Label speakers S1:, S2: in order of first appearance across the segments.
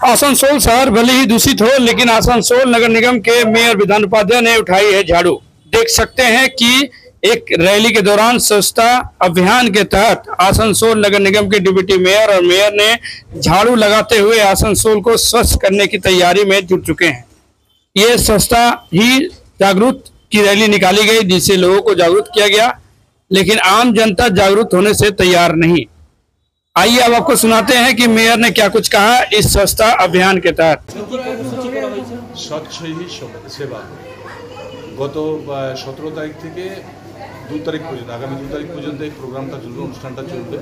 S1: आसनसोल शहर भले ही दूषित हो, लेकिन आसनसोल नगर निगम के मेयर विधान उपाध्याय ने उठाई है झाड़ू। देख सकते हैं कि एक रैली के दौरान स्वच्छता अभियान के तहत आसनसोल नगर निगम के डिप्टी मेयर और मेयर ने झाड़ू लगाते हुए आसनसोल को स्वच्छ करने की तैयारी में जुट चुके हैं। ये स्वच्छता ही जागरूक की रैली निकाली गई, जिससे लोगों को जागरूक किया गया, लेकिन आम जनता जागरूक होने से तैयार नहीं। आइए अब आपको सुनाते हैं कि मेयर ने क्या कुछ कहा इस स्वच्छता अभियान के तहत।
S2: स्वच्छ ही सेवा गत 17 तारीख থেকে 2 তারিখ পর্যন্ত আগামী 2 তারিখ পর্যন্ত এই প্রোগ্রামটা চলবে, অনুষ্ঠানটা চলবে।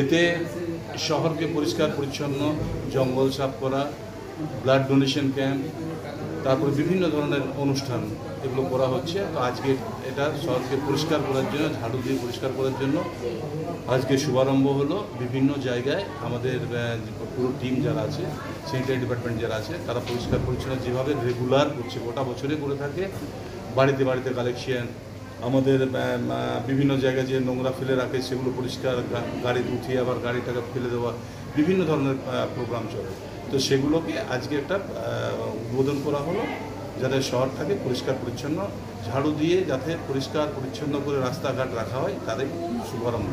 S2: এতে শহরকে পরিষ্কার পরিচ্ছন্ন, জঙ্গল সাফ করা, ব্লাড ডোনেশন ক্যাম্প, তারপরে বিভিন্ন ধরনের অনুষ্ঠান এগুলো করা হচ্ছে। তো আজকে এটা শহরকে পরিষ্কার করার জন্য, ঝাড়ু দিয়ে পরিষ্কার করার জন্য আজকে শুভারম্ভ হলো। বিভিন্ন জায়গায় আমাদের পুরো টিম যারা আছে, স্যানিটারি ডিপার্টমেন্ট যারা আছে, তারা পরিষ্কার পরিচ্ছন্ন যেভাবে রেগুলার করছে, গোটা বছরে করে থাকে। বাড়িতে বাড়িতে কালেকশন, আমাদের বিভিন্ন জায়গায় যে নোংরা ফেলে রাখে সেগুলো পরিষ্কার, গাড়িতে উঠিয়ে আবার গাড়িটাকে ফেলে দেওয়া, বিভিন্ন ধরনের প্রোগ্রাম চলে। তো সেগুলোকে আজকে একটা উদ্বোধন করা হলো, যাতে শহরটাকে পরিষ্কার পরিচ্ছন্ন, ঝাড়ু দিয়ে যাতে পরিষ্কার পরিচ্ছন্ন করে রাস্তাঘাট রাখা হয়, তাদের শুভারম্ভ।